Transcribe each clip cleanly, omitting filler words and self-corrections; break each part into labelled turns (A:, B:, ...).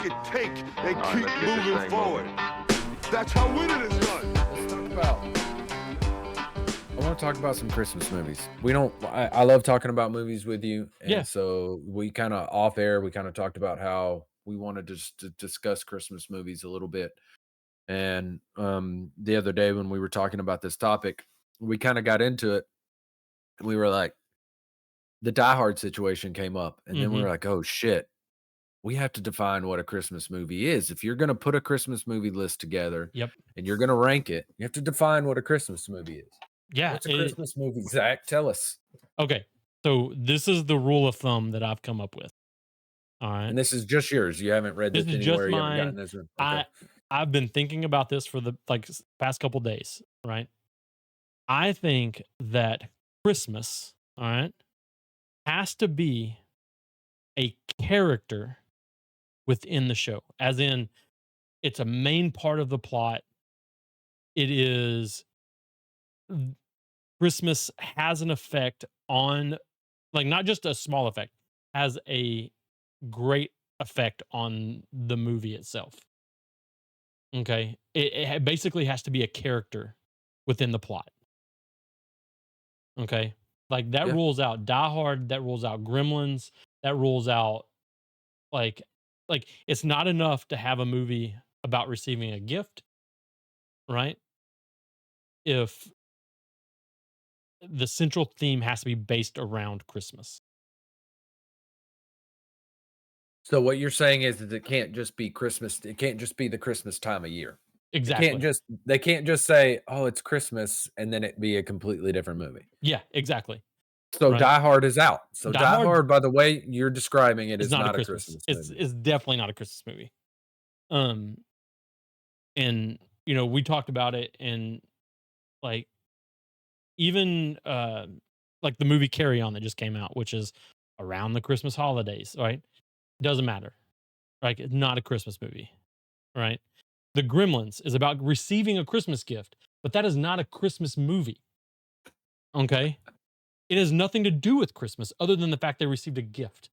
A: make it take and
B: All right,
A: keep
B: let's get this
A: moving
B: thing
A: forward.
B: moving.
A: That's how winning is done.
C: Let's talk about. I want to talk about some Christmas movies. I love talking about movies with you, and
D: Yeah.
C: so we kind of off air. We kind of talked about how we wanted to discuss Christmas movies a little bit. And the other day when we were talking about this topic, we kind of got into it. We were like, the Diehard situation came up, and then we were like, oh shit, we have to define what a Christmas movie is. If you're going to put a Christmas movie list together,
D: Yep.
C: and you're going to rank it, you have to define what a Christmas movie is.
D: Yeah.
C: What's a Christmas movie, Zach? Tell us.
D: Okay. So this is the rule of thumb that I've come up with. All right.
C: And this is just yours. You haven't read this
D: This is
C: anywhere.
D: just
C: You haven't gotten
D: mine.
C: this. Okay.
D: I've been thinking about this for the past couple days, right? I think that Christmas, all right, has to be a character within the show, as in it's a main part of the plot. It is Christmas has an effect on, like, not just a small effect, has a great effect on the movie itself. Okay. It basically has to be a character within the plot. Okay. Like that
C: Yeah.
D: rules out Die Hard, that rules out Gremlins, that rules out like it's not enough to have a movie about receiving a gift, right? If the central theme has to be based around Christmas.
C: So what you're saying is that it can't just be Christmas. It can't just be the Christmas time of year.
D: Exactly.
C: They can't just say, "Oh, it's Christmas," and then it be a completely different movie.
D: Yeah, exactly.
C: So
D: Right.
C: Die Hard is out. So
D: Die
C: Die
D: Hard
C: Hard, by the way you're describing it,
D: It's
C: is
D: not
C: not
D: a
C: a
D: Christmas.
C: Christmas movie.
D: It's definitely not a Christmas movie. And you know, we talked about it, and like even like the movie Carry On that just came out, which is around the Christmas holidays, right? Doesn't matter. Like it's not a Christmas movie, right? The Gremlins is about receiving a Christmas gift, but that is not a Christmas movie. Okay? It has nothing to do with Christmas other than the fact they received a gift.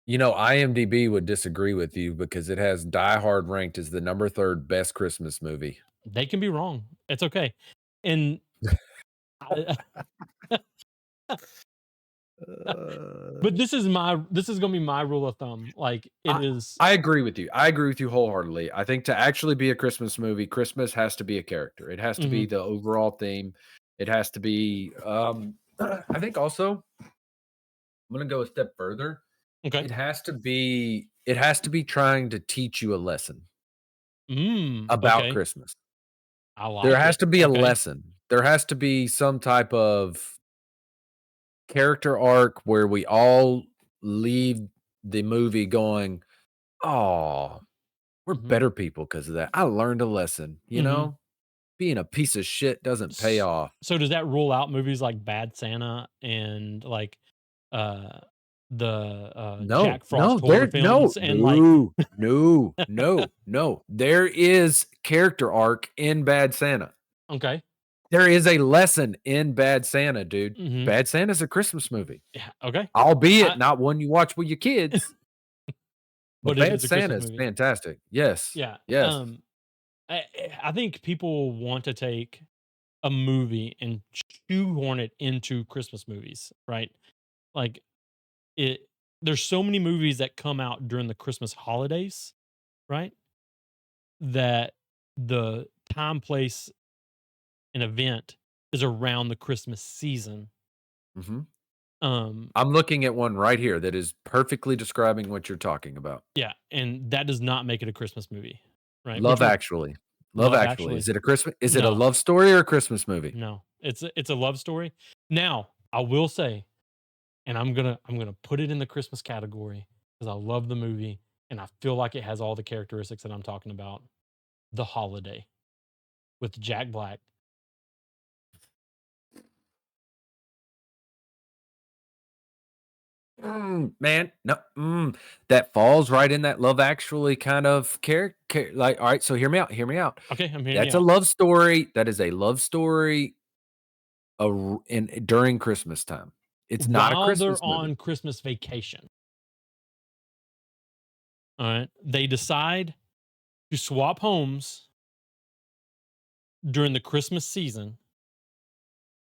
C: You know, IMDb would disagree with you because it has Die Hard ranked as the number 3rd best Christmas movie.
D: They can be wrong. It's okay. And but this is going to be my rule of thumb. Like
C: I agree with you. I agree with you wholeheartedly. I think to actually be a Christmas movie, Christmas has to be a character. It has to be the overall theme. It has to be I think also I'm going to go a step further.
D: Okay.
C: It has to be trying to teach you a lesson about
D: okay.
C: Christmas.
D: I like
C: There has
D: it.
C: to be a
D: Okay.
C: lesson. There has to be some type of character arc where we all leave the movie going, "Oh, we're better people because of that. I learned a lesson." You know, being a piece of shit doesn't pay off.
D: So does that rule out movies like Bad Santa and like the Jack Frost horror films?
C: No. There is character arc in Bad Santa.
D: Okay.
C: There is a lesson in Bad Santa, dude.
D: Mhm.
C: Bad Santa's a Christmas movie.
D: Yeah. Okay.
C: Albeit not one you watch with your kids. But
D: it
C: Bad
D: is a Christmas
C: Santa is
D: movie.
C: fantastic. Yes.
D: Yeah.
C: Yes.
D: I think people want to take a movie and shoehorn it into Christmas movies, right? Like there's so many movies that come out during the Christmas holidays, right? That the time, place, and event is around the Christmas season.
C: I'm looking at one right here that is perfectly describing what you're talking about.
D: Yeah, and that does not make it a Christmas movie, right?
C: Love Actually. Love Actually. Is it a Christmas? Is it a love story or a Christmas movie?
D: No, it's a love story. Now, I will say, and I'm gonna put it in the Christmas category because I love the movie and I feel like it has all the characteristics that I'm talking about. The Holiday with Jack Black.
C: Man, no, that falls right in that Love Actually kind of character. Like, all right, so hear me out.
D: Okay, I'm hearing
C: That's
D: you
C: a
D: out.
C: love story. That is a love story. During Christmas time, it's not a
D: While
C: Christmas
D: they're on
C: movie.
D: Christmas vacation. All right. They decide to swap homes during the Christmas season,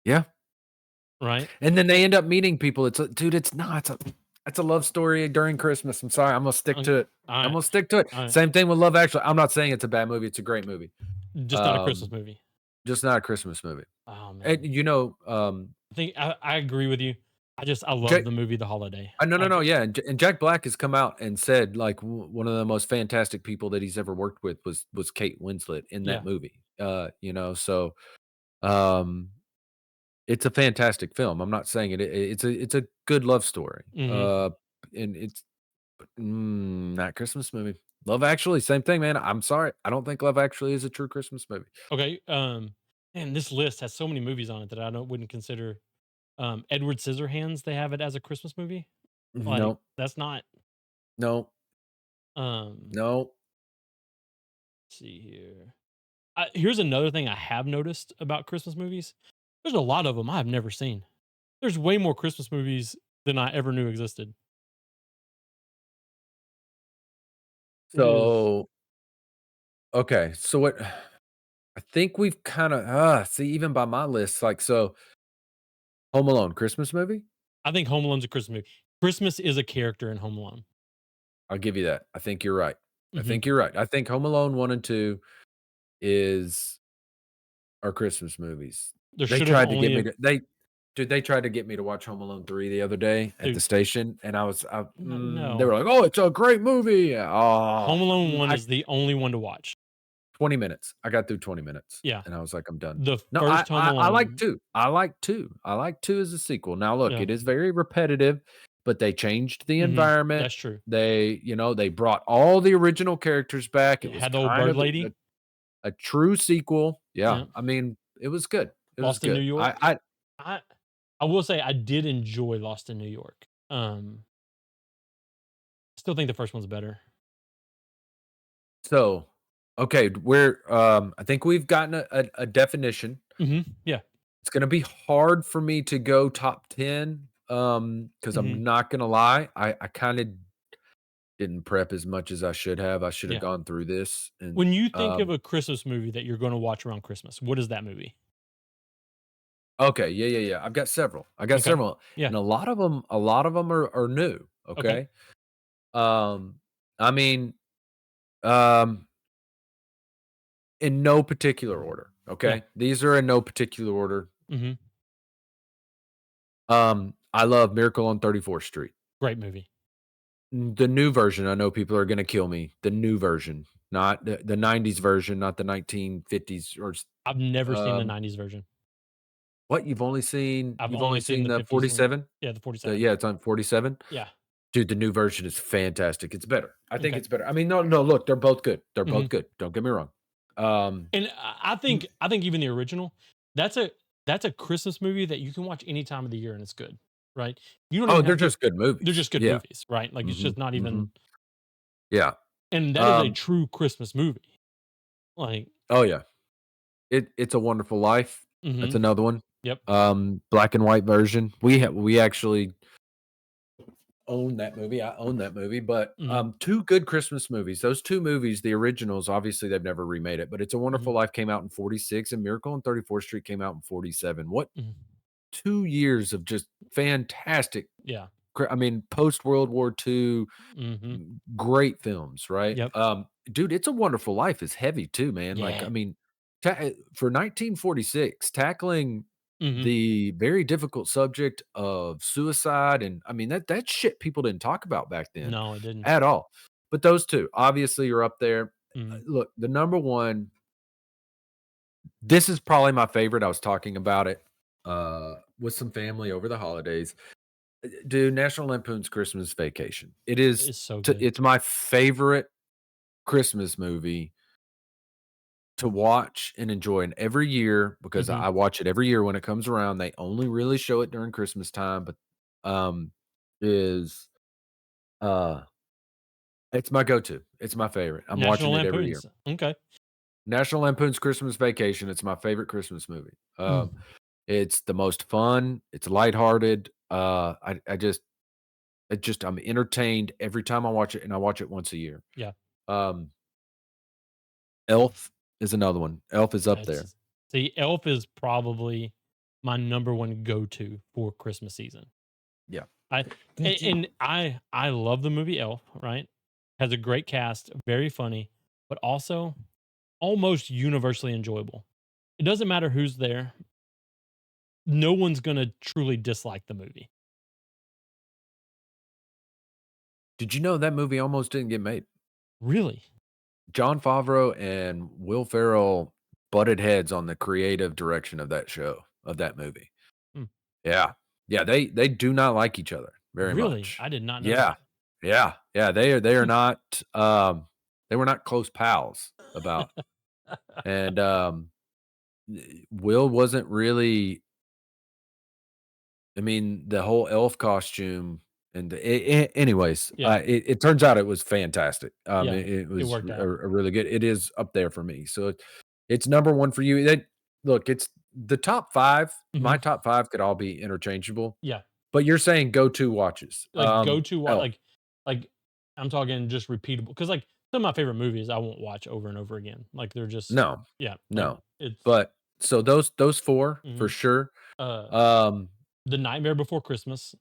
C: Yeah.
D: right?
C: And then they end up meeting people. It's a dude, it's a love story during Christmas. I'm sorry. I'm gonna stick
D: Okay.
C: to it.
D: All
C: I'm
D: right.
C: gonna stick to it.
D: All right.
C: Same thing with Love Actually. I'm not saying it's a bad movie. It's a great movie.
D: Just not a Christmas
C: Um,
D: movie.
C: just not a Christmas movie.
D: Oh
C: And
D: man.
C: you know,
D: I think I agree with you. I love
C: Jack
D: the movie The Holiday.
C: no, no,
D: Like
C: no, yeah, and Jack Black has come out and said, like, one of the most fantastic people that he's ever worked with was Kate Winslet in that
D: yeah.
C: movie. So, um, it's a fantastic film. I'm not saying it's a good love story.
D: Mhm.
C: And it's not Christmas movie. Love Actually, same thing, man. I'm sorry. I don't think Love Actually is a true Christmas movie.
D: Okay. And this list has so many movies on it that I don't wouldn't consider Edward Scissorhands, they have it as a Christmas movie. Like,
C: No,
D: that's not
C: no,
D: um
C: no.
D: let's see here. Here's another thing I have noticed about Christmas movies. There's a lot of them I've never seen. There's way more Christmas movies than I ever knew existed. It is
C: So, okay, so what I think we've kinda see, even by my list, like, so Home Alone, Christmas movie?
D: I think Home Alone's a Christmas movie. Christmas is a character in Home Alone.
C: I'll give you that. I think you're right. I
D: Mhm.
C: think you're right. I think Home Alone 1 and 2 is are Christmas movies.
D: There
C: They
D: should have
C: tried to get
D: only
C: me
D: have
C: to they tried to get me to watch Home Alone 3 the other day at the
D: dude,
C: station, and they were
D: no.
C: like, "Oh, it's a great movie."
D: Home Alone 1
C: I
D: is the only one to watch.
C: 20 minutes. I got through 20 minutes,
D: Yeah.
C: and I was like, "I'm done."
D: The
C: No,
D: first Home
C: I like
D: Alone
C: 2. I like 2. I like 2 as a sequel. Now look,
D: yeah.
C: it is very repetitive, but they changed the
D: Mhm.
C: environment.
D: That's true.
C: They brought all the original characters back. It
D: It
C: was
D: had the old
C: kind
D: bird
C: of
D: lady.
C: a true sequel. Yeah,
D: Yeah.
C: I mean, it was good. It was
D: Lost in New
C: good.
D: York. I I will say I did enjoy Lost in New York. Still think the first one's better.
C: So, okay, I think we've gotten a definition.
D: Yeah.
C: It's gonna be hard for me to go top 10, because
D: Mhm.
C: I'm not gonna lie, I kinda didn't prep as much as I should have. I should have
D: Yeah.
C: gone through this
D: When you think of a Christmas movie that you're gonna watch around Christmas, what is that movie?
C: okay, yeah, yeah, yeah. I've got several. I got
D: Okay.
C: several,
D: Yeah.
C: and a lot of them are new,
D: Okay.
C: okay? Um, I mean, um, in no particular order,
D: Yeah.
C: okay? These are in no particular order.
D: Mhm.
C: I love Miracle on 34th Street.
D: Great movie.
C: The new version, I know people are gonna kill me. The new version, not the '90s version, not the 1950s
D: I've never seen the
C: um,
D: '90s version.
C: what?
D: I've
C: You've
D: only
C: only
D: seen
C: seen
D: the
C: the
D: 50s and
C: 47?
D: yeah, the
C: The
D: 47.
C: Yeah, it's on 47?
D: Yeah.
C: Dude, the new version is fantastic. It's better. I think
D: Okay.
C: it's better. I mean, no, no, look, they're both good. They're
D: Mhm.
C: both good. Don't get me wrong. Um,
D: And I
C: mm
D: think even the original, that's a that's a Christmas movie that you can watch any time of the year and it's good, right? You don't
C: oh,
D: even
C: they're
D: have to
C: just good
D: they're
C: movies.
D: just good
C: Yeah.
D: movies, right? Like, it's just
C: Mhm,
D: not even
C: mhm. Yeah.
D: and that is a
C: Um,
D: true Christmas movie. Like
C: oh, yeah. It's a Wonderful Life. That's
D: mhm.
C: another one.
D: Yep.
C: Black and white version. We actually own that movie. I own that movie, but,
D: Mhm.
C: 2 good Christmas movies. Those 2 movies, the originals, obviously, they've never remade it, but It's a
D: Mhm.
C: Wonderful Life came out in '46 and Miracle on 34th Street came out in '47. What
D: Mhm.
C: 2 years of just fantastic
D: Yeah.
C: I mean, post World War II,
D: Mhm.
C: great films, right?
D: Yep.
C: Dude, It's a Wonderful Life is heavy too, man. Like, I
D: Yeah.
C: mean, for 1946, tackling
D: Mhm.
C: the very difficult subject of suicide, and I mean that shit people didn't talk about back then
D: No, it didn't.
C: at all. But those 2 obviously are up there.
D: Mhm.
C: Look, the number 1, this is probably my favorite. I was talking about it with some family over the holidays. Dude, National Lampoon's Christmas Vacation.
D: It's so good.
C: It's my favorite Christmas movie to watch and enjoy, and every year, because
D: Mhm.
C: I watch it every year when it comes around. They only really show it during Christmas time, but, um, is, uh it's my go-to. It's my favorite. I'm
D: National
C: watching it every year.
D: Lampoons. Okay.
C: National Lampoon's Christmas Vacation, it's my favorite Christmas movie.
D: Mm.
C: It's the most fun, it's lighthearted, I just It just I'm entertained every time I watch it, and I watch it once a year.
D: Yeah.
C: Um, Elf is another one. Elf is up there.
D: That's see, Elf is probably my number one go-to for Christmas season.
C: Yeah.
D: I
C: Did you
D: and I love the movie Elf, right? Has a great cast, very funny, but also almost universally enjoyable. It doesn't matter who's there. No one's gonna truly dislike the movie.
C: did you know that movie almost didn't get made?
D: Really?
C: Jon Favreau and Will Ferrell butted heads on the creative direction of that show, of that movie.
D: Hmm.
C: Yeah. Yeah, they do not like each other very
D: Really?
C: much.
D: I did not know
C: Yeah.
D: that.
C: Yeah. Yeah, they are not, they were not close pals about and, Will wasn't really I mean, the whole elf costume and anyways,
D: Yeah,
C: it turns out it was fantastic.
D: yeah.
C: It
D: It
C: was
D: worked out.
C: a really good it is up there for me. So it's number 1 for you. Look, it's the top 5, my
D: Mhm.
C: top 5 could all be interchangeable,
D: Yeah.
C: but you're saying go-to watches.
D: Like, go to what
C: Elf.
D: like, I'm talking just repeatable because like, some of my favorite movies I won't watch over and over again. Like, they're just
C: No,
D: yeah, like,
C: no.
D: it's
C: But so those 4 for
D: mhm.
C: sure.
D: Uh,
C: Um,
D: The Nightmare Before Christmas,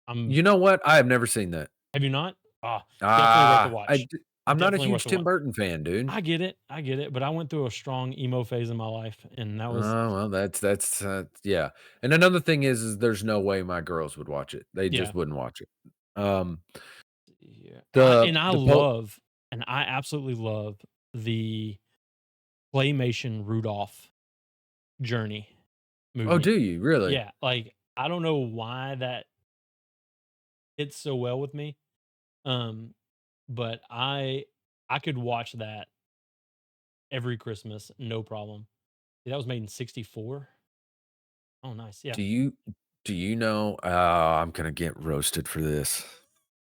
D: I'm
C: you know what? I have never seen that.
D: have you not? Ah, definitely worth a watch.
C: I'm not a
D: Definitely
C: huge
D: worth a
C: Tim
D: watch.
C: Burton fan, dude.
D: I get it, but I went through a strong emo phase in my life, and that was
C: Oh, well, that's, yeah, and another thing is there's no way my girls would watch it. They
D: yeah,
C: just wouldn't watch it. Um,
D: yeah.
C: the
D: I
C: the po
D: love and I absolutely love the claymation Rudolph journey
C: Oh,
D: movie.
C: do you? Really?
D: Yeah, like, I don't know why that hits so well with me, um, but I could watch that every Christmas, no problem. That was made in '64? Oh, nice, yeah.
C: Do you do you know I'm gonna get roasted for this.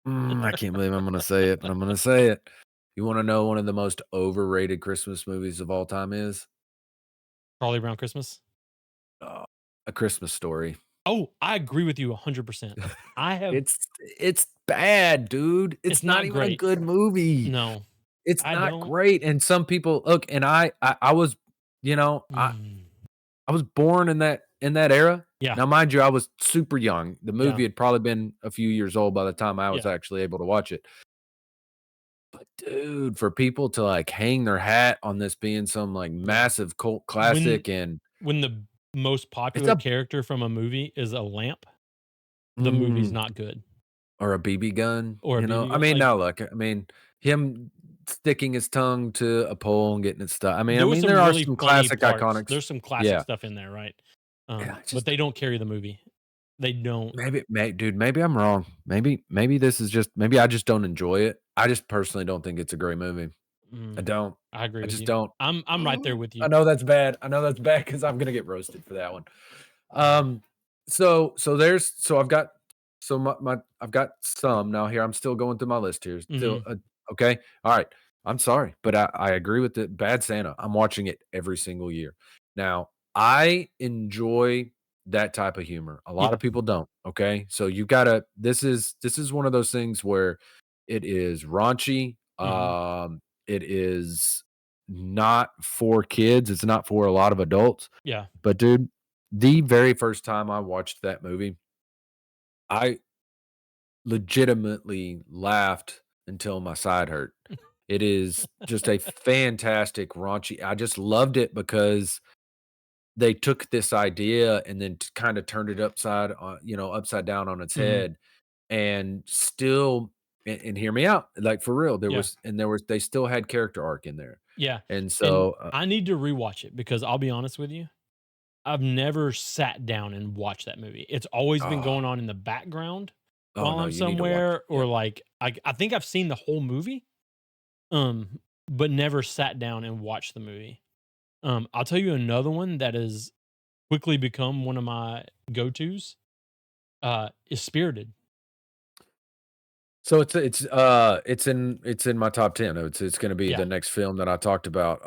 C: I can't believe I'm gonna say it, but I'm gonna say it. You wanna know one of the most overrated Christmas movies of all time is?
D: Charlie Brown Christmas?
C: Uh, A Christmas Story.
D: Oh, I agree with you 100%. I have
C: It's bad, dude. It's
D: it's
C: not
D: not
C: even a
D: great.
C: good movie.
D: No,
C: It's
D: I
C: not
D: don't
C: great, and some people look, and I was, you know,
D: mm,
C: I was born in that era.
D: yeah,
C: Now, mind you, I was super young. The
D: yeah,
C: movie had probably been a few years old by the time I was
D: yeah,
C: actually able to watch it. But dude, for people to, like, hang their hat on this being some, like,
D: yeah.
C: massive cult
D: When
C: classic and
D: when the most
C: it's
D: popular
C: a
D: character from a movie is a lamp, the movie's
C: mm,
D: not good.
C: or a BB gun,
D: Or a
C: you know?
D: BB
C: I
D: gun,
C: mean,
D: like,
C: no, look, I mean, him sticking his tongue to a pole and getting it stuck. I
D: there was
C: mean,
D: some
C: there are
D: really
C: some
D: funny
C: classic
D: parts.
C: iconics.
D: There's some classic
C: Yeah.
D: stuff in there, right?
C: Yeah, I
D: But
C: just
D: they don't carry the movie. They don't.
C: dude, maybe I'm wrong. Maybe this is just maybe I just don't enjoy it. I just personally don't think it's a great movie. I
D: Mm,
C: don't.
D: I agree
C: I
D: with
C: just
D: you.
C: don't.
D: I'm right there with
C: I
D: you.
C: know that's bad. I know that's bad because I'm gonna get roasted for that one.
D: Mm,
C: Um, so I've got I've got some now here. I'm still going through my list here. Still,
D: mhm.
C: okay. All right. I'm sorry, but I agree with the Bad Santa. I'm watching it every single year. Now, I enjoy that type of humor. A lot
D: Yeah,
C: of people don't. Okay. So you've got to this is one of those things where it is raunchy.
D: mhm.
C: It is not for kids. It's not for a lot of adults.
D: Yeah.
C: But dude, the very first time I watched that movie, I legitimately laughed until my side hurt. It is just a fantastic raunchy I just loved it because they took this idea and then kinda turned it upside down on its
D: Mhm.
C: head and still and hear me out, like, for real,
D: Yeah.
C: there was they still had character arc in there.
D: Yeah.
C: And
D: And
C: so,
D: I need to rewatch it because I'll be honest with you, I've never sat down and watched that movie. It's always been
C: oh,
D: going on in the background
C: oh,
D: while
C: no,
D: I'm
C: you need to watch it.
D: somewhere
C: Yeah.
D: or like I think I've seen the whole movie, but never sat down and watched the movie. I'll tell you another one that has quickly become one of my go-tos, is Spirited.
C: So it's in my top 10. It's gonna be
D: Yeah.
C: the next film that I talked about.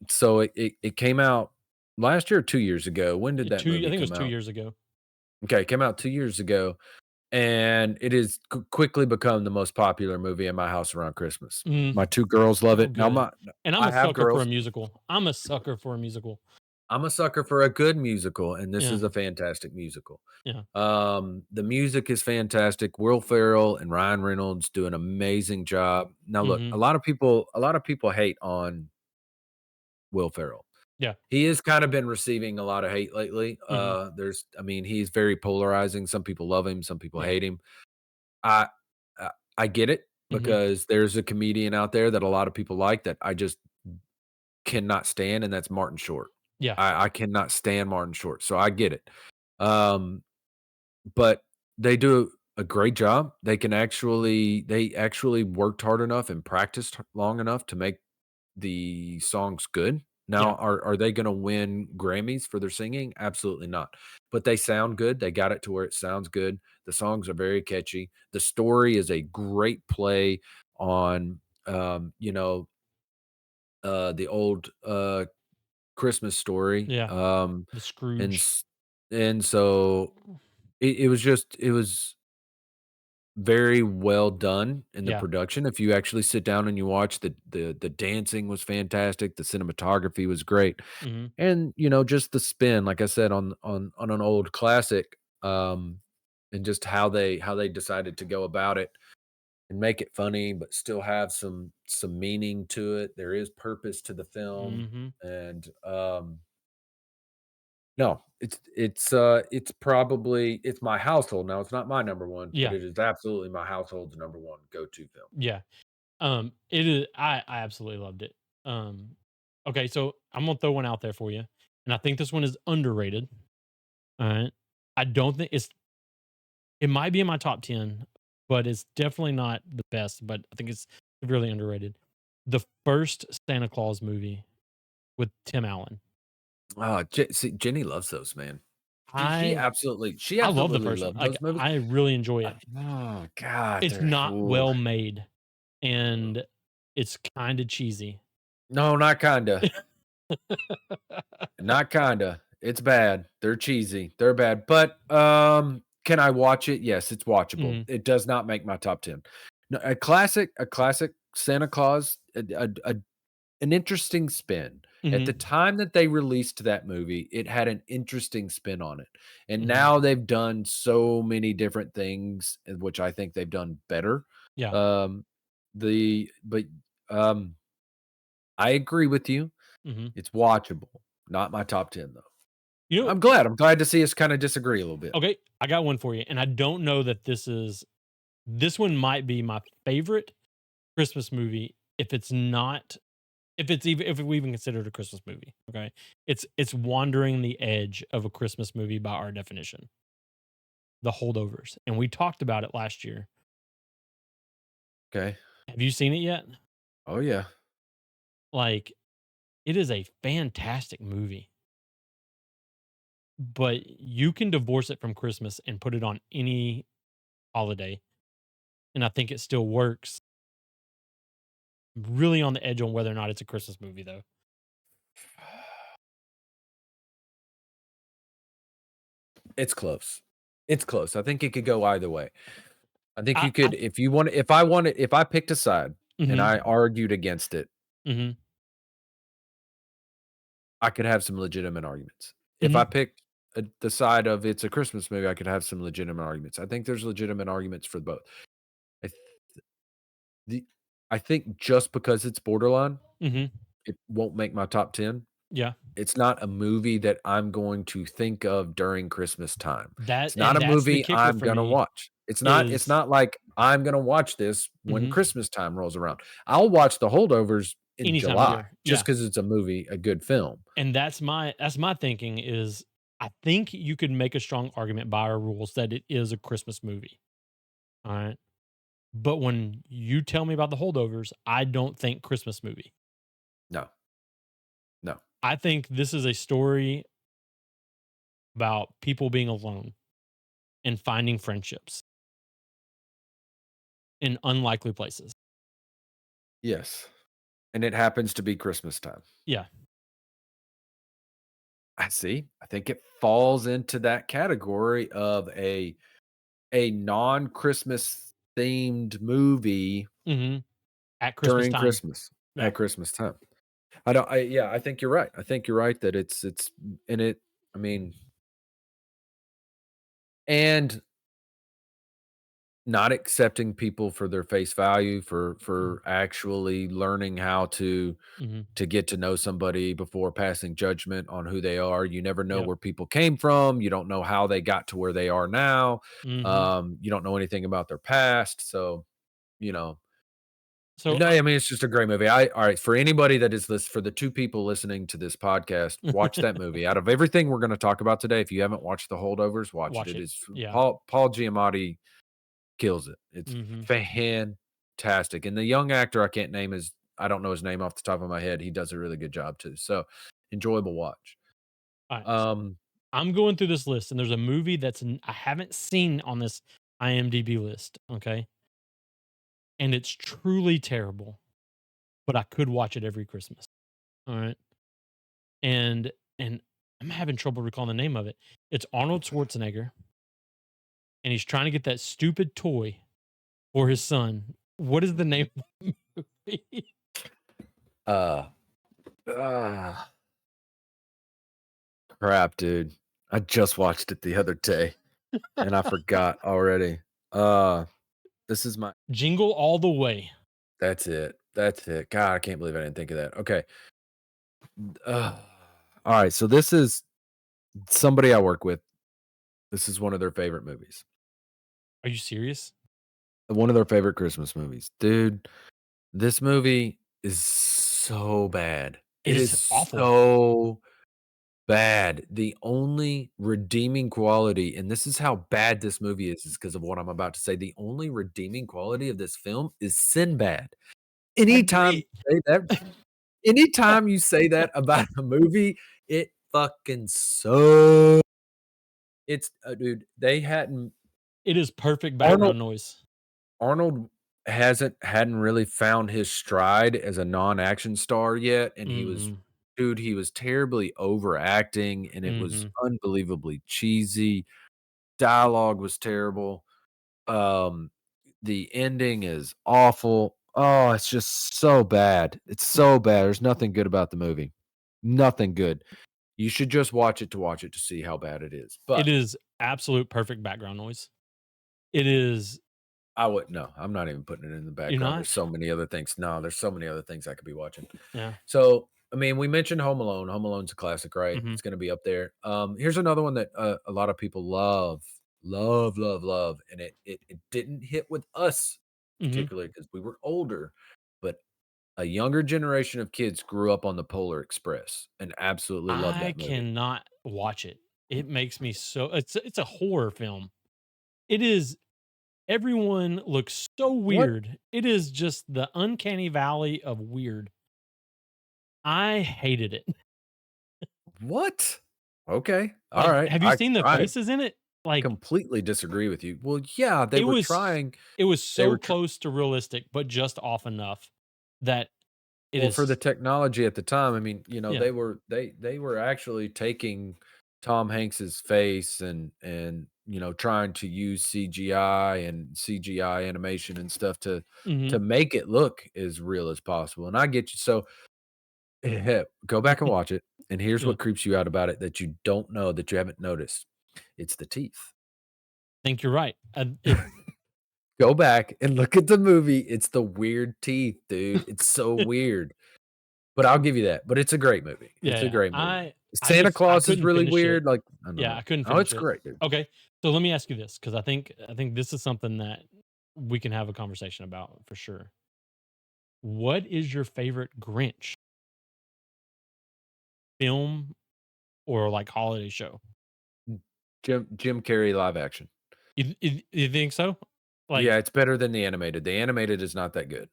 C: So it came out last year or 2 years ago. When did that
D: 2 I
C: movie
D: think it was
C: come
D: 2
C: out?
D: years ago.
C: Okay, it came out 2 years ago. and it has quickly become the most popular movie in my house around Christmas.
D: Mm,
C: My 2 girls love
D: so
C: it. Now
D: good.
C: my
D: And I'm
C: I
D: a
C: have
D: sucker for a
C: girls.
D: musical. I'm a sucker for a musical.
C: I'm a sucker for a good musical, and this
D: Yeah,
C: is a fantastic musical.
D: yeah.
C: The music is fantastic. Will Ferrell and Ryan Reynolds do an amazing job. Now look,
D: Mhm.
C: a lot of people hate on Will Ferrell.
D: Yeah.
C: He has kind of been receiving a lot of hate lately.
D: Mhm.
C: He's very polarizing. Some people love him, some people
D: Yeah.
C: hate him. I I I get it
D: Mhm.
C: because there's a comedian out there that a lot of people like that I just cannot stand, and that's Martin Short.
D: Yeah.
C: I cannot stand Martin Short, so I get it. Um, but they do a great job. They actually worked hard enough and practiced long enough to make the songs good.
D: Yeah.
C: Now, are they gonna win Grammys for their singing? Absolutely not. But they sound good. They got it to where it sounds good. The songs are very catchy. The story is a great play on, the old, Christmas story.
D: Yeah. The
C: And
D: Scrooge.
C: s and so it was very well done in the
D: Yeah.
C: production. If you actually sit down and you watch the dancing was fantastic, the cinematography was great,
D: Mhm.
C: and, just the spin, like I said, on an old classic, and just how they decided to go about it and make it funny, but still have some meaning to it. There is purpose to the film,
D: Mhm.
C: and, no, it's probably it's my household now, it's not my number 1, but
D: Yeah.
C: it is absolutely my household's number 1 go-to film.
D: Yeah. It is I absolutely loved it. Okay, so I'm gonna throw one out there for you, and I think this one is underrated. Alright. I don't think it might be in my top 10, but it's definitely not the best, but I think it's severely underrated. The first Santa Claus movie with Tim Allen.
C: Oh, see, Jenny loves those, man.
D: I
C: She
D: I love the
C: absolutely
D: first one.
C: loved
D: Like,
C: those movies.
D: I really enjoy it.
C: Oh god,
D: It's
C: they're
D: not
C: ooh.
D: well made, and it's kinda cheesy.
C: No, not kinda. Not kinda. It's bad. They're cheesy. They're bad, but, can I watch it? Yes, it's watchable.
D: Mhm,
C: It does not make my top 10. No, a classic Santa Claus, an interesting spin. At the
D: mhm,
C: time that they released that movie, it had an interesting spin on it, and
D: mhm.
C: now they've done so many different things, which I think they've done better.
D: Yeah.
C: Um, the but, I agree with you.
D: Mhm.
C: It's watchable. Not my top 10, though.
D: You know
C: I'm glad to see us kinda disagree a little bit.
D: okay, I got one for you, and I don't know that this one might be my favorite Christmas movie if it's not if we even consider it a Christmas movie, okay? It's wandering the edge of a Christmas movie by our definition, The Holdovers, and we talked about it last year.
C: Okay.
D: Have you seen it yet?
C: Oh, yeah.
D: Like, it is a fantastic movie, but you can divorce it from Christmas and put it on any holiday, and I think it still works. Really on the edge on whether or not it's a Christmas movie, though.
C: It's close. It's close. I think it could go either way. I think you
D: I
C: could if I picked a side and
D: Mhm,
C: I argued against it,
D: mhm,
C: I could have some legitimate arguments. If I
D: mhm,
C: picked the side of it's a Christmas movie, I could have some legitimate arguments. I think there's legitimate arguments for both. I th the I think just because it's borderline,
D: mhm.
C: it won't make my top 10.
D: Yeah.
C: It's not a movie that I'm going to think of during Christmas time.
D: That
C: It's not
D: and
C: a
D: that's the
C: movie
D: kicker
C: I'm
D: for
C: gonna
D: me
C: watch. It's
D: is
C: not like I'm gonna watch this when
D: mhm,
C: Christmas time rolls around. I'll watch The Holdovers in
D: any time of
C: July
D: year.
C: just
D: Yeah,
C: because it's a good film.
D: and that's my thinking is I think you could make a strong argument by our rules that it is a Christmas movie, alright? But when you tell me about The Holdovers, I don't think Christmas movie.
C: No, no.
D: I think this is a story about people being alone and finding friendships in unlikely places.
C: Yes, and it happens to be Christmas time.
D: Yeah.
C: I see. I think it falls into that category of a non-Christmas themed movie
D: Mhm. At Christmas
C: during
D: time.
C: Christmas,
D: Yeah.
C: at Christmas time. I don't I yeah, I think you're right. I think you're right that it's and it I mean, and not accepting people for their face value,
D: Mm.
C: for actually learning how
D: Mhm.
C: to get to know somebody before passing judgment on who they are. You never know
D: Yep.
C: where people came from. You don't know how they got to where they are now.
D: Mhm.
C: You don't know anything about their past. So, you know,
D: So,
C: no, I mean, it's just a great movie. All right, for anybody that is for the 2 people listening to this podcast, watch that movie. Out of everything we're gonna talk about today, if you haven't watched The Holdovers, watch it.
D: watch
C: It
D: it.
C: is
D: Yeah.
C: Paul Giamatti kills it. It's
D: Mhm.
C: fantastic, and the young actor, I don't know his name off the top of my head. He does a really good job too. So, enjoyable watch.
D: Alright.
C: Um,
D: I'm going through this list, and there's a movie I haven't seen on this IMDb list, okay? And it's truly terrible, but I could watch it every Christmas. Alright? And I'm having trouble recalling the name of it. It's Arnold Schwarzenegger, and he's trying to get that stupid toy for his son. What is the name of the movie?
C: uh, ah, crap, dude. I just watched it the other day, and I forgot already. Uh, this is my
D: Jingle All the Way.
C: That's it. That's it. God, I can't believe I didn't think of that. Okay. All right. So this is somebody I work with. This is one of their favorite movies.
D: Are you serious?
C: One of their favorite Christmas movies. Dude, this movie is so bad.
D: It
C: It is
D: is awful.
C: so bad. The only redeeming quality, and this is how bad this movie is because of what I'm about to say. The only redeeming quality of this film is Sinbad.
D: I
C: Anytime
D: agree.
C: you say that Anytime you say that about a movie, it fucking so it's dude, they hadn't
D: It is perfect
C: Arnold
D: background noise.
C: Arnold hadn't really found his stride as a non-action star yet, and
D: Mhm.
C: he was terribly overacting, and it was
D: Mhm.
C: unbelievably cheesy. Dialogue was terrible. Um, the ending is awful. Oh, it's just so bad. It's so bad. There's nothing good about the movie. Nothing good. You should just watch it to see how bad it is.
D: It
C: But
D: is absolute perfect background noise. It is.
C: I wouldn't know. I'm not even putting it in the
D: You're
C: background. There's
D: not?
C: so many other things. No, there's so many other things I could be watching.
D: Yeah.
C: So, I mean, we mentioned Home Alone. Home Alone's a classic, right?
D: Mhm.
C: It's going to be up there. Here's another one that a lot of people love, and it didn't hit with us
D: Mhm.
C: particularly because we were older, but a younger generation of kids grew up on the Polar Express and absolutely loved
D: I
C: that movie.
D: cannot watch it. It makes me so it's a horror film. It is everyone looks so
C: What?
D: weird. It is just the uncanny valley of weird. I hated it.
C: What? Okay. All
D: Like,
C: right.
D: have you seen the faces in it? Like,
C: Completely disagree with you. Well, yeah,
D: it was it was
C: they
D: so
C: were tr
D: close to realistic, but just off enough that it
C: well, for the
D: is
C: technology at the time, I mean,
D: yeah.
C: they were actually taking Tom Hanks's face and, trying to use CGI and CGI animation and stuff to
D: Mhm.
C: make it look as real as possible, and I get you. So, go back and watch it, and here's
D: Yeah.
C: what creeps you out about it that you don't know, that you haven't noticed. It's the teeth.
D: Think you're right. It
C: Go back and look at the movie. It's the weird teeth, dude. It's so weird. But I'll give you that. But it's a great movie.
D: yeah,
C: It's a
D: yeah.
C: great movie.
D: I
C: Santa
D: just I
C: Claus is
D: couldn't
C: really
D: finish it.
C: weird. Like, I don't
D: Yeah,
C: know.
D: I couldn't
C: Oh,
D: finish
C: it's
D: it.
C: great, dude.
D: Okay, so let me ask you this because I think this is something that we can have a conversation about for sure. What is your favorite Grinch film or like holiday show?
C: Jim Carrey live action.
D: You think so? Like,
C: Yeah, it's better than the animated. The animated is not that good.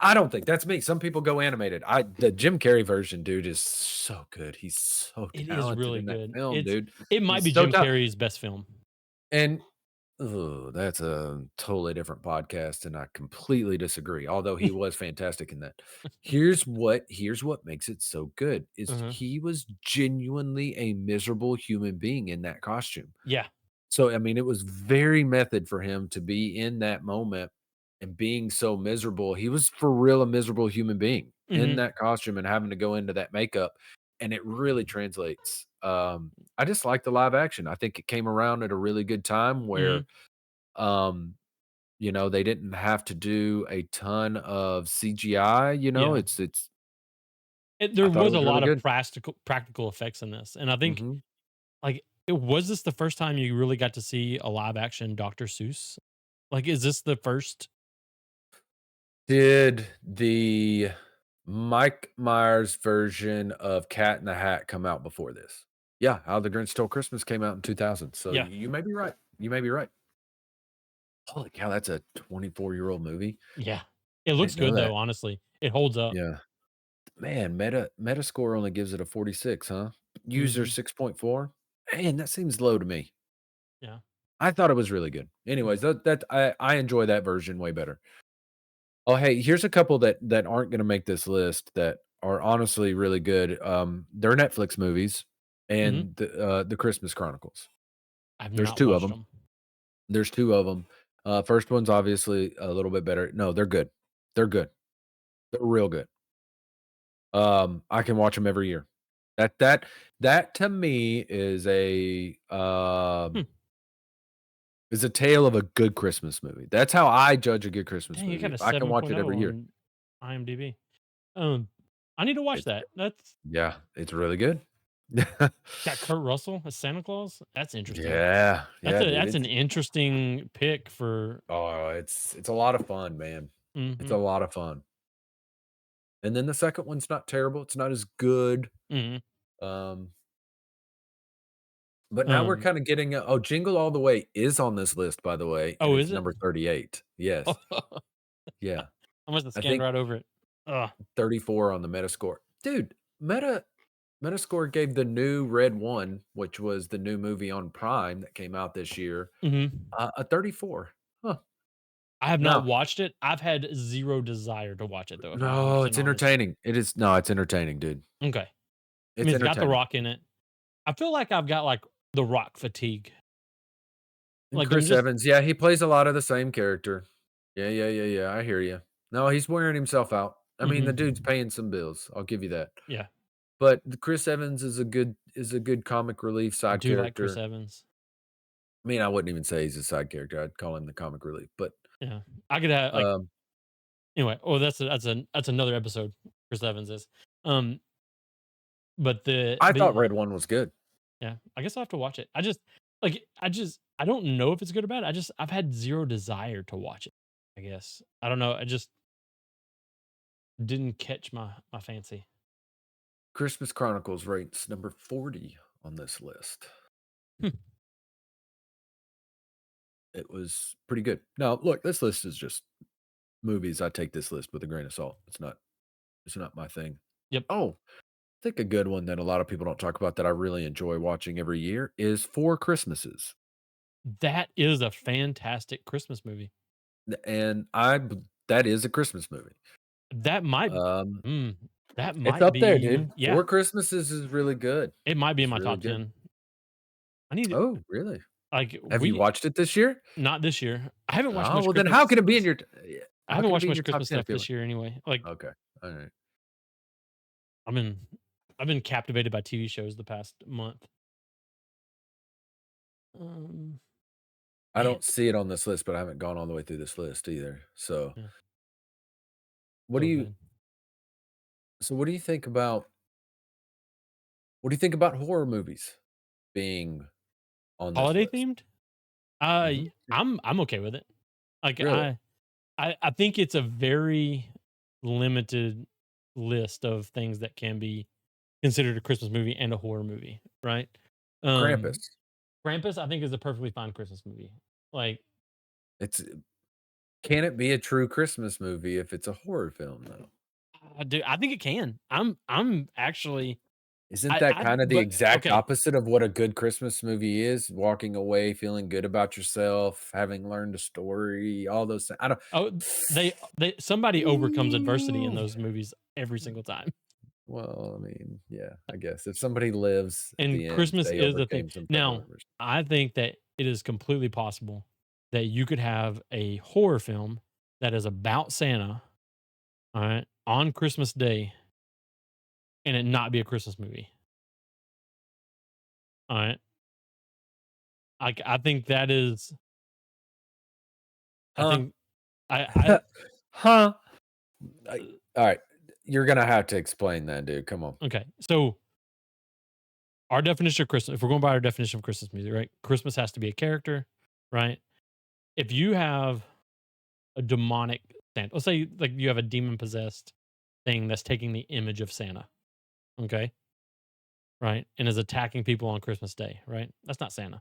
C: I don't think that's me. Some people go animated. The Jim Carrey version, dude, is so good. He's so
D: it is
C: talented
D: really
C: in that
D: good.
C: film, dude.
D: It might
C: He's
D: be
C: so
D: Jim
C: talented.
D: Carrey's best film.
C: And oh, that's a totally different podcast, and I completely disagree, although he was fantastic in that. Here's what makes it so good, is
D: Uh-huh.
C: he was genuinely a miserable human being in that costume.
D: Yeah.
C: So, I mean, it was very method for him to be in that moment and being so miserable. He was for real a miserable human being in
D: Mhm,
C: that costume and having to go into that makeup, and it really translates. I just like the live action. I think it came around at a really good time
D: mhm,
C: where, um, they didn't have to do a ton of CGI,
D: yeah.
C: it's
D: There
C: I thought it
D: was a
C: was really
D: lot of
C: good.
D: practical effects in this, and I think,
C: Mhm.
D: like, was this the first time you really got to see a live action Dr. Seuss? Like, is this the first?
C: Did the Mike Myers version of Cat in the Hat come out before this? Yeah, How the Grinch Stole Christmas came out in 2000, so
D: Yeah,
C: you may be right. You may be right. Holy cow, that's a 24-year-old movie?
D: yeah. It
C: I
D: looks
C: didn't know
D: good
C: that.
D: though, honestly. It holds up.
C: Yeah. Man, Metascore only gives it a 46, huh? User
D: Mhm,
C: 6.4? Man, that seems low to me.
D: yeah.
C: I thought it was really good. Anyways, I enjoy that version way better. Oh, hey, here's a couple that aren't gonna make this list that are honestly really good. They're Netflix movies
D: Mhm.
C: and the Christmas Chronicles.
D: I've
C: There's
D: not
C: 2 of
D: watched
C: them.
D: them.
C: There's 2 of them. First one's obviously a little bit better. No, they're good. They're good. They're real good. I can watch them every year. That to me
D: Hmm.
C: is a tale of a good Christmas movie. That's how I judge a good Christmas
D: Dang, it
C: movie.
D: got a
C: I can watch it
D: 7.0
C: every year.
D: on IMDb. Um, I need to watch
C: It's
D: that. That's
C: yeah, it's really good.
D: got Kurt Russell as Santa Claus? That's interesting.
C: Yeah, yeah, dude,
D: That's an
C: it's
D: interesting pick for.
C: oh, it's a lot of fun, man. It's a
D: Mhm,
C: lot of fun. And then the second one's not terrible, it's not as good,
D: mhm.
C: um, but now we're
D: Um,
C: kinda getting oh, Jingle All the Way is on this list, by the way, and
D: oh,
C: it's
D: is it?
C: number 38. Yes. Yeah.
D: I must have
C: I
D: scanned
C: think
D: right over it. Ugh.
C: 34 on the Metascore. Dude, Metascore gave the new Red One, which was the new movie on Prime that came out this year,
D: Mhm.
C: a 34. Huh.
D: I have not
C: Now
D: watched it. I've had 0 desire to watch it though, if I'm
C: no,
D: 100%
C: it's
D: honest.
C: entertaining. It is no, it's entertaining, dude.
D: Okay. I
C: It's
D: mean, it's got The
C: entertaining.
D: Rock in it. I feel like I've got, like, The Rock fatigue.
C: And
D: Like, I'm
C: Chris
D: just.
C: Evans, yeah, he plays a lot of the same character. Yeah, yeah, yeah, yeah, I hear you. No, he's wearing himself out. I mean, the dude's
D: Mhm.
C: paying some bills, I'll give you that.
D: Yeah.
C: But the Chris Evans is a good comic relief
D: I
C: side
D: do like Chris
C: character.
D: Evans.
C: I mean, I wouldn't even say he's a side character, I'd call him the comic relief, but,
D: Yeah. I could have, like,
C: um,
D: anyway, oh, that's another episode, Chris Evans is. Um,
C: I
D: but
C: thought Red One was good.
D: yeah, I guess I'll have to watch it. I don't know if it's good or bad. I've had 0 desire to watch it, I guess. I don't know. I just didn't catch my fancy.
C: Christmas Chronicles rates number 40 on this list.
D: Hmm.
C: It was pretty good. Now, look, this list is just movies. I take this list with a grain of salt. It's not my thing.
D: Yep.
C: Oh, I think a good one that a lot of people don't talk about that I really enjoy watching every year is Four Christmases.
D: That is a fantastic Christmas movie.
C: And that is a Christmas movie.
D: That might
C: Um,
D: mm, that
C: it's
D: might
C: up there,
D: be,
C: dude.
D: yeah,
C: Four Christmases is really good.
D: it might be in
C: It's
D: my
C: really
D: top
C: good.
D: 10. I need to,
C: Oh, really?
D: like,
C: Have you watched it this year?
D: not this year. I haven't watched
C: Oh,
D: much
C: well, then
D: Christmas
C: how can it be in your yeah,
D: I
C: how
D: haven't
C: can it
D: watched
C: be in
D: much
C: your top
D: Christmas
C: 10
D: stuff
C: if you
D: this
C: haven't
D: year anyway. Like,
C: okay. Alright.
D: I've been I've been captivated by TV shows the past month. Um,
C: I
D: man,
C: don't see it on this list, but I haven't gone all the way through this list either. So,
D: yeah,
C: what do
D: so
C: you
D: good.
C: so what do you think about horror movies being on this
D: Holiday
C: list?
D: themed?
C: Mhm.
D: I'm okay with it. Like,
C: Really?
D: I think it's a very limited list of things that can be considered a Christmas movie and a horror movie, right? Um,
C: Krampus.
D: Krampus, I think, is a perfectly fine Christmas movie. Like,
C: It's can it be a true Christmas movie if it's a horror film though?
D: I think it can. I'm actually
C: Isn't that
D: I
C: kinda the
D: but
C: exact
D: okay.
C: opposite of what a good Christmas movie is? Walking away feeling good about yourself, having learned a story, all those I don't
D: Oh, they somebody overcomes adversity in
C: Ooh.
D: those movies every single time.
C: Well, I mean, yeah, I guess if somebody lives at
D: And
C: the end,
D: Christmas
C: they
D: is the thing.
C: overcame some type of
D: Now,
C: adversity.
D: I think that it is completely possible that you could have a horror film that is about Santa, all right, on Christmas Day, and it not be a Christmas movie. All right. I think that is I
C: Huh?
D: think I
C: Huh? I alright. You're gonna have to explain that, dude. Come on.
D: okay. So our definition of Christmas, if we're going by our definition of Christmas music, right? Christmas has to be a character, right? If you have a demonic Santa, let's say like you have a demon possessed thing that's taking the image of Santa, okay, right, and is attacking people on Christmas Day, right? That's not Santa,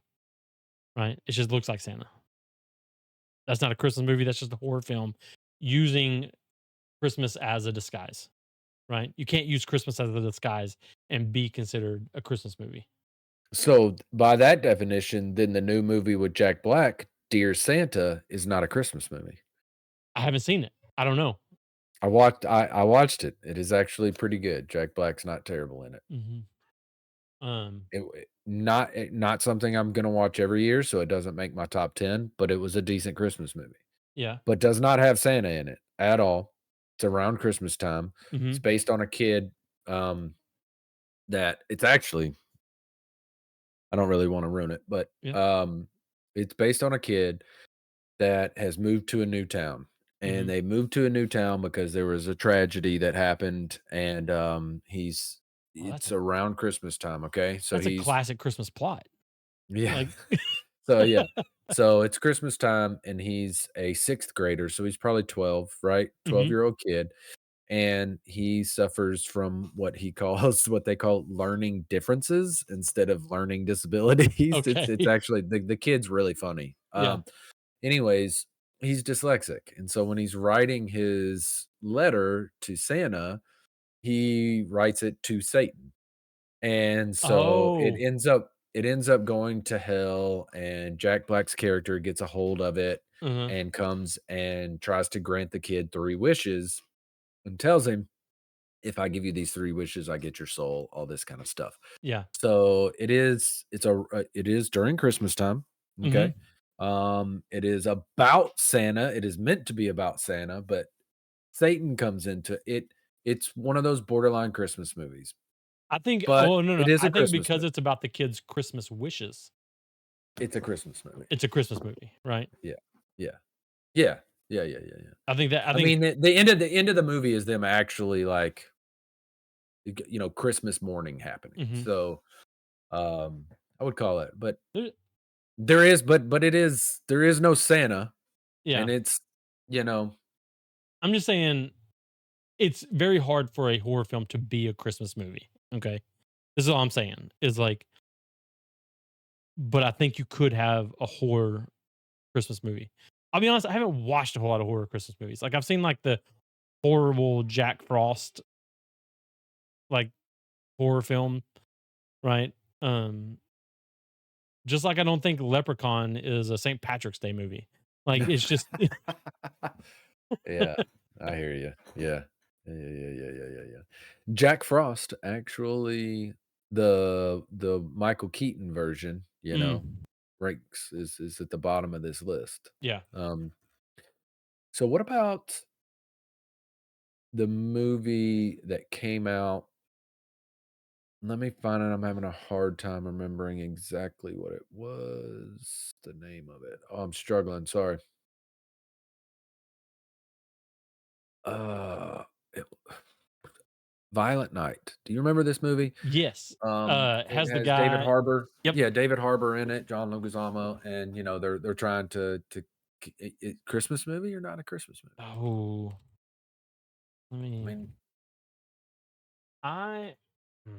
D: right? It just looks like Santa. That's not a Christmas movie. That's just a horror film using Christmas as a disguise, right? You can't use Christmas as a disguise and be considered a Christmas movie.
C: So, by that definition, then the new movie with Jack Black, Dear Santa, is not a Christmas movie.
D: I haven't seen it. I don't know.
C: I watched it. It is actually pretty good. Jack Black's not terrible in it.
D: Hmm. Um,
C: Not something I'm gonna watch every year, so it doesn't make my top 10, but it was a decent Christmas movie.
D: yeah.
C: But does not have Santa in it at all. It's around Christmas time.
D: Hmm.
C: It's based on a kid, um, that it's actually I don't really wanna ruin it, but,
D: Yeah.
C: it's based on a kid that has moved to a new town,
D: Hmm.
C: and they moved to a new town because there was a tragedy that happened, and, he's
D: Oh,
C: it's around Christmas time, okay? So
D: that's a
C: he's
D: classic Christmas plot.
C: yeah.
D: Like,
C: So, yeah. So, it's Christmas time, and he's a 6th grader, so he's probably 12, right?
D: hmm.
C: Twelve-year-old kid, and he suffers from what he calls what they call learning differences instead of learning disabilities. It's
D: Okay.
C: actually the kid's really funny.
D: Yeah.
C: Anyways, he's dyslexic, and so when he's writing his letter to Santa, he writes it to Satan. And so
D: Oh.
C: it ends up going to hell, and Jack Black's character gets a hold of it
D: Uh-huh.
C: and comes and tries to grant the kid 3 wishes and tells him, "If I give you these 3 wishes, I get your soul," all this kind of stuff.
D: Yeah.
C: So it is during Christmas time,
D: Hmm.
C: okay? It is about Santa, it is meant to be about Santa, but Satan comes into it. It's one of those borderline Christmas movies,
D: I think.
C: but
D: Oh no,
C: it
D: no.
C: is
D: I
C: a
D: think
C: Christmas
D: because
C: movie.
D: it's about the kid's Christmas wishes,
C: It's a Christmas movie.
D: it's a Christmas movie, right?
C: Yeah. Yeah. Yeah. Yeah.
D: I think that. I
C: I
D: think.
C: mean, the end of the movie is them actually, like, Christmas morning happening.
D: Hmm.
C: So, I would call it, but there is but it is there is no Santa,
D: Yeah.
C: and it's, you know
D: I'm just saying it's very hard for a horror film to be a Christmas movie. Okay. This is all I'm saying is like, but I think you could have a horror Christmas movie. I'll be honest, I haven't watched a whole lot of horror Christmas movies. Like I've seen like the horrible Jack Frost like horror film, right? Um, just like I don't think Leprechaun is a St. Patrick's Day movie. Like it's just
C: Yeah, I hear you. Yeah. Yeah. Jack Frost, actually, the Michael Keaton version,
D: mm,
C: ranks is at the bottom of this list.
D: yeah.
C: Um, so what about the movie that came out let me find it, I'm having a hard time remembering exactly what it was, the name of it. Oh, I'm struggling, sorry. Uh, it Violent Night. Do you remember this movie?
D: Yes.
C: It
D: Has the
C: has David
D: guy
C: Harbour.
D: Yep.
C: Yeah, David Harbour in it, John Leguizamo, and, they're trying to Christmas movie or not a Christmas movie?
D: Oh, I
C: I
D: mean,
C: mean
D: I mm,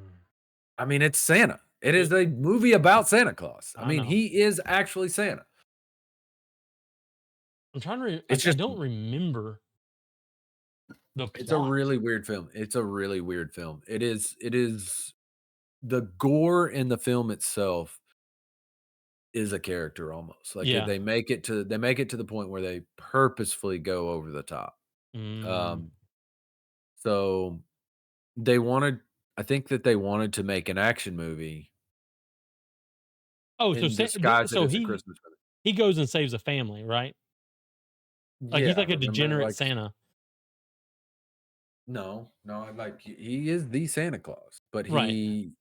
C: I mean, it's Santa. It is
D: it,
C: a movie about Santa Claus. I
D: I
C: mean,
D: know.
C: he is actually Santa.
D: I'm trying to
C: It's
D: I
C: just
D: don't remember the
C: it's a
D: plot.
C: really weird film. It's a really weird film. It is the gore in the film itself is a character almost. Like,
D: Yeah.
C: they make it to the point where they purposefully go over the top.
D: Mm,
C: Um, so they wanted I think that they wanted to make an action movie
D: Oh, so
C: and disguise it
D: so
C: as a Christmas movie.
D: he goes and saves a family, right? Like he's
C: Yeah,
D: like a
C: remember,
D: degenerate
C: like
D: Santa,
C: no, no, like he is the Santa Claus, but
D: right?
C: he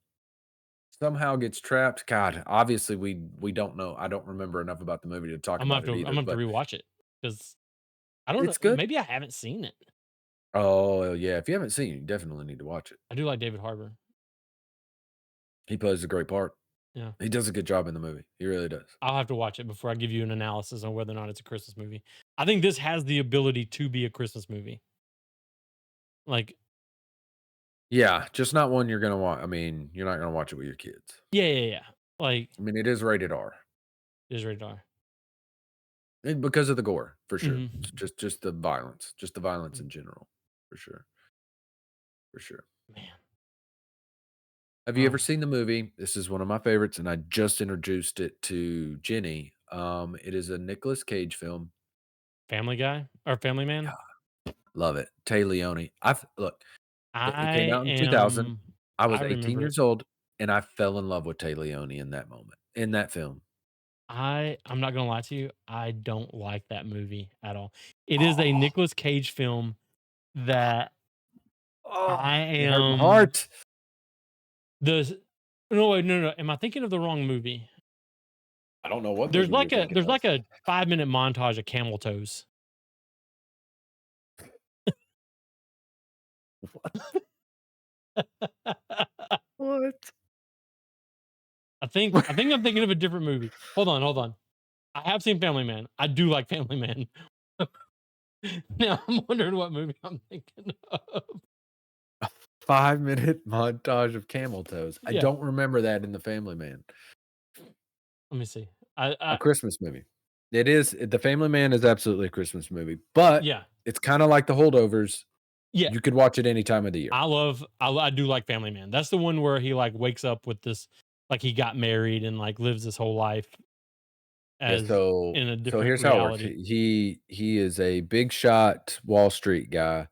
C: somehow gets trapped. God, obviously we don't know. I don't remember enough about the movie to talk about it
D: I'm
C: either,
D: gonna have to
C: but
D: rewatch it because I don't know.
C: it's good.
D: Maybe I haven't seen it.
C: Oh yeah, if you haven't seen it, you definitely need to watch it.
D: I do like David Harbour.
C: He plays a great part.
D: Yeah,
C: He does a good job in the movie. He really does.
D: I'll have to watch it before I give you an analysis on whether or not it's a Christmas movie. I think this has the ability to be a Christmas movie. Like,
C: Yeah, just not one you're gonna watch. I mean, you're not gonna watch it with your kids.
D: yeah. Like,
C: I mean, it is rated R.
D: it is rated R.
C: And because of the gore, for sure.
D: Mhm.
C: Just the violence in general, for sure, for sure.
D: Man,
C: Have you ever
D: oh,
C: seen the movie? This is one of my favorites, and I just introduced it to Jenny. It is a Nicolas Cage film.
D: Family Guy or Family Man?
C: Yeah, love it. Tay Leone. I've look. It came
D: I
C: out in 2000.
D: am.
C: I
D: I
C: was 18
D: remember it.
C: years old, and I fell in love with Tay Leone in that moment, in that film.
D: I'm not gonna lie to you. I don't like that movie at all. It is a
C: Oh,
D: Nicolas Cage film that
C: oh,
D: I
C: it hurt my
D: am
C: heart.
D: the. No, wait, no. Am I thinking of the wrong movie?
C: I don't know what movie you're thinking
D: There's
C: of.
D: like a 5-minute montage of camel toes.
C: What?
D: I think I'm thinking of a different movie. Hold on. I have seen Family Man. I do like Family Man. Now I'm wondering what movie I'm thinking of.
C: 5-minute montage of camel toes. I
D: Yeah,
C: don't remember that in The Family Man.
D: let me see.
C: A
D: I
C: Christmas movie. It is The Family Man is absolutely a Christmas movie, but
D: yeah,
C: it's kinda like The Holdovers.
D: yeah.
C: You could watch it any time of the year.
D: I do like Family Man. That's the one where he like wakes up with this, like he got married and like lives his whole life
C: Yeah,
D: as
C: so
D: in a
C: so
D: different
C: here's how it works.
D: reality.
C: He is a big shot Wall Street guy,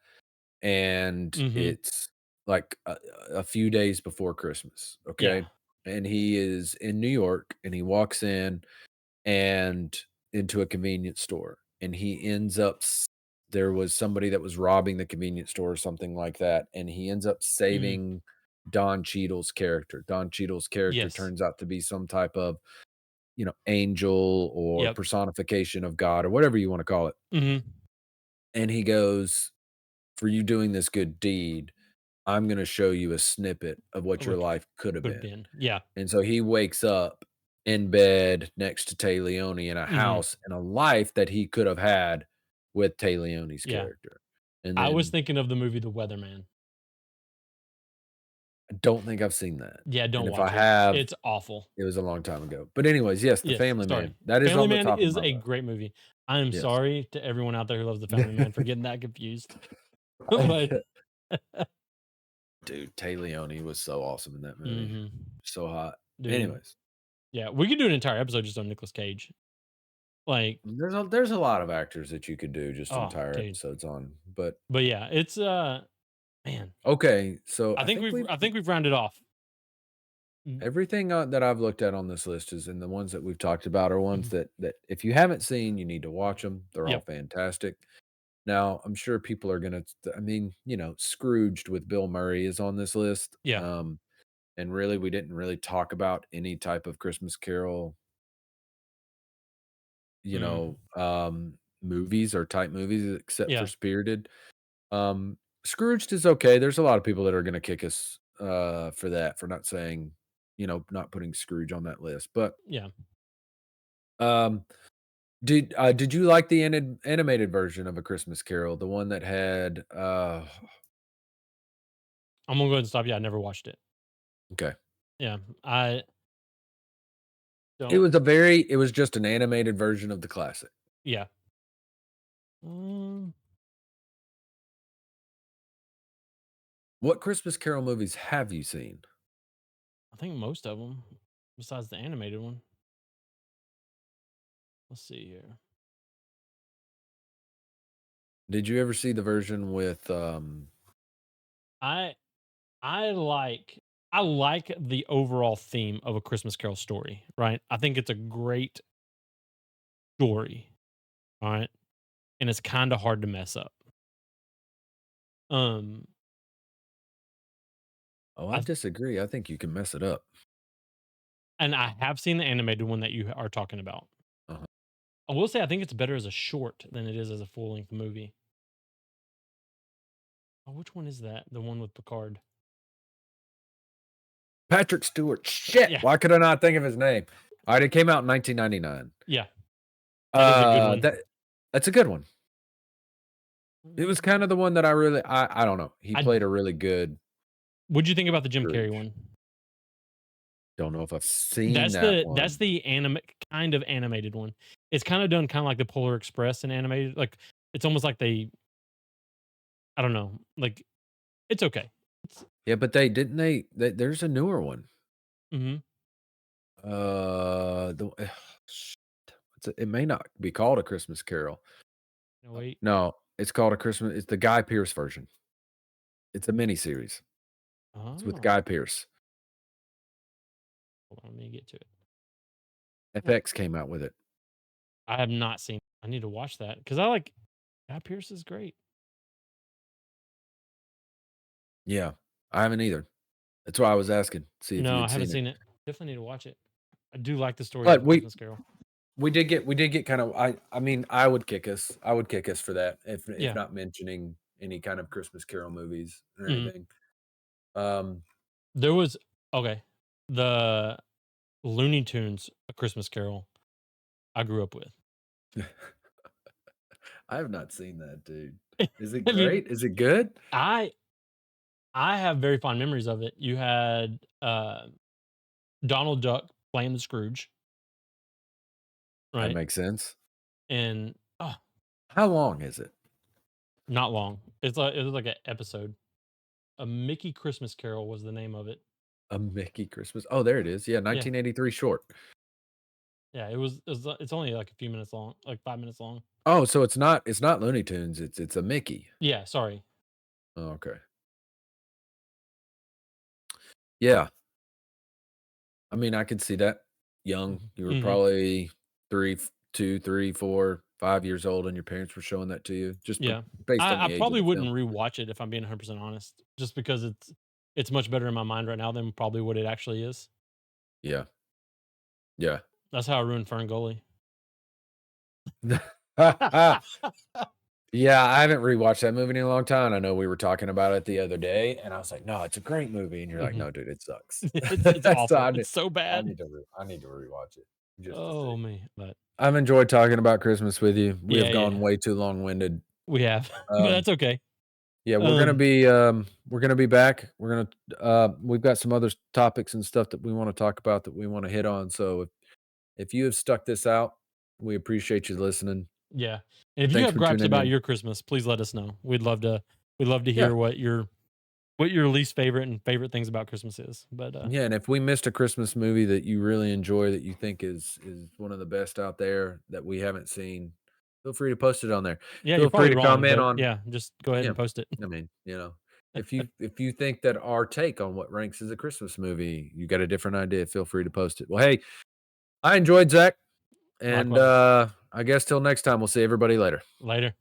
C: and
D: Hmm.
C: it's like a few days before Christmas,
D: Yeah.
C: okay? And he is in New York, and he walks in and into a convenience store, and he ends up there was somebody that was robbing the convenience store or something like that, and he ends up
D: Mm,
C: saving Don Cheadle's character. Don Cheadle's character
D: yes.
C: turns out to be some type of, angel or
D: Yep.
C: personification of God or whatever you want to call it.
D: Hmm.
C: And he goes, "For you doing this good deed, I'm going to show you a snippet of what your
D: What
C: life could have
D: could have
C: been."
D: been. Yeah.
C: And so he wakes up in bed next to Tay Leone in a
D: Hmm.
C: house and a life that he could have had with Tay Leone's
D: Yeah.
C: character. And
D: I was
C: then
D: thinking of the movie The Weatherman.
C: I don't think I've seen that.
D: Yeah,
C: And
D: don't
C: if I
D: watch it.
C: have,
D: It's awful.
C: it was a long time ago. But anyways, yes, The
D: Yes,
C: Family
D: sorry.
C: Man. That is
D: Family
C: on the
D: Man
C: top of
D: is
C: my
D: a
C: list.
D: great movie. I am
C: Yes.
D: sorry to everyone out there who loves The Family Man for getting that confused. But
C: Dude, Tay Leone was so awesome in that movie.
D: mhm,
C: So hot.
D: dude.
C: Anyways,
D: Yeah, we could do an entire episode just on Nicolas Cage. Like,
C: there's a lot of actors that you could do just
D: oh,
C: entire
D: dude.
C: episodes on. But
D: But yeah, it's man,
C: okay, so I think
D: I think we've rounded off. Mm,
C: everything that I've looked at on this list is, and the ones that we've talked about are ones
D: mhm.
C: that if you haven't seen, you need to watch them. They're all
D: Yep.
C: fantastic. Now, I'm sure people are gonna. I mean, Scrooged with Bill Murray is on this list.
D: Yeah.
C: And really, we didn't really talk about any type of Christmas Carol,
D: Mm,
C: movies or type movies except for
D: yeah.
C: Spirited. Scrooged is okay. There's a lot of people that are gonna kick us for that, for not saying, not putting Scrooge on that list. But
D: Yeah.
C: um did you like the animated version of A Christmas Carol? The one that had
D: I'm gonna go ahead and stop. Yeah, I never watched it.
C: okay.
D: Yeah. I
C: It
D: don't
C: was it was just an animated version of the classic.
D: yeah. Um,
C: What Christmas Carol movies have you seen?
D: I think most of them, besides the animated one. Let's see here.
C: Did you ever see the version with
D: I I like I like the overall theme of A Christmas Carol story, right? I think it's a great story, all right? And it's kinda hard to mess up. Um,
C: Oh, I
D: I
C: disagree. I think you can mess it up.
D: and I have seen the animated one that you are talking about.
C: Uh-huh.
D: I will say I think it's better as a short than it is as a full-length movie. Oh, which one is that? The one with Picard?
C: Patrick Stewart. Shit.
D: Yeah,
C: Why could I not think of his name? All right, it came out in 1999.
D: yeah, that is a good one.
C: That's a good one. It was kind
D: Mm,
C: of the one that I don't know. He
D: I
C: played a really good
D: What'd you think about the Jim Carrey
C: Scrooge.
D: one?
C: Don't know if I've seen
D: That's
C: that one.
D: the kind of animated one. It's kinda done kinda like the Polar Express and animated, like, it's almost like I don't know, like, it's okay. It's
C: Yeah, but they didn't they there's a newer one.
D: Mhm.
C: The shit. It may not be called A Christmas Carol.
D: No, wait.
C: No, it's called it's the Guy Pearce version. It's a miniseries. It's with
D: Oh,
C: Guy Pearce.
D: hold on, let me get to it. Huh,
C: FX came out with it.
D: I have not seen I need to watch that because I like Guy Pearce is great.
C: Yeah, I haven't either. That's why I was asking, see if you
D: No, I
C: had
D: haven't
C: seen it.
D: seen it. Definitely need to watch it. I do like the story of A
C: But we
D: Christmas Carol.
C: we did get kind of I mean, I would kick us for that if
D: Yeah.
C: not mentioning any kind of Christmas Carol movies or
D: Mhm.
C: anything. Um,
D: There was okay, the Looney Tunes A Christmas Carol I grew up with.
C: I have not seen that, dude. Is it
D: Have you
C: great? Is it good?
D: I I have very fond memories of it. You had, Donald Duck playing the Scrooge,
C: That
D: right?
C: makes sense.
D: And,
C: How long is it?
D: not long. It was like an episode. A Mickey Christmas Carol was the name of it.
C: A Mickey Christmas. Oh, there it is. Yeah,
D: Yeah.
C: 1983 short.
D: Yeah, it's only like a few minutes long, like 5 minutes long.
C: Oh, so it's not Looney Tunes, it's a Mickey.
D: Yeah, sorry.
C: Oh, okay. Yeah. I mean, I could see that. Young,
D: Mhm.
C: you were
D: Mhm.
C: probably 2, 3, 4, 5 years old, and your parents were showing that to you, just
D: Yeah.
C: based on
D: I
C: the age of
D: probably
C: the film.
D: wouldn't rewatch it if I'm being 100% honest, just because it's much better in my mind right now than probably what it actually is.
C: Yeah, yeah.
D: That's how I ruined Ferngully.
C: Yeah, I haven't rewatched that movie in a long time. I know we were talking about it the other day, and I was like, "No, it's a great movie," and you're like,
D: Mhm.
C: "No, dude, it sucks."
D: It's
C: So
D: awful. It's so bad.
C: I need to rewatch it just to
D: Oh,
C: see.
D: man, but
C: I've enjoyed talking about Christmas with you. We
D: yeah,
C: have
D: yeah,
C: gone
D: yeah.
C: way too long-winded.
D: We have, but
C: Um,
D: that's okay.
C: yeah,
D: Um,
C: we're gonna be back. We've got some other topics and stuff that we wanna talk about that we wanna hit on. So if you have stuck this out, we appreciate you listening.
D: yeah, and if you
C: Thanks
D: have
C: for
D: gripes
C: tuning
D: about
C: in.
D: your Christmas, please let us know. We'd love to
C: Yeah.
D: hear what your least favorite and favorite things about Christmas is. But,
C: Yeah, and if we missed a Christmas movie that you really enjoy that you think is one of the best out there that we haven't seen, feel free to post it on there.
D: yeah, you're
C: Feel free
D: probably
C: to
D: wrong,
C: comment
D: but
C: on
D: yeah, just go ahead
C: yeah,
D: and post it.
C: I mean, if you think that our take on what ranks as a Christmas movie, you got a different idea, feel free to post it. Well, hey, I enjoyed Zach, and
D: Likewise.
C: I guess till next time, we'll see everybody later.
D: Later.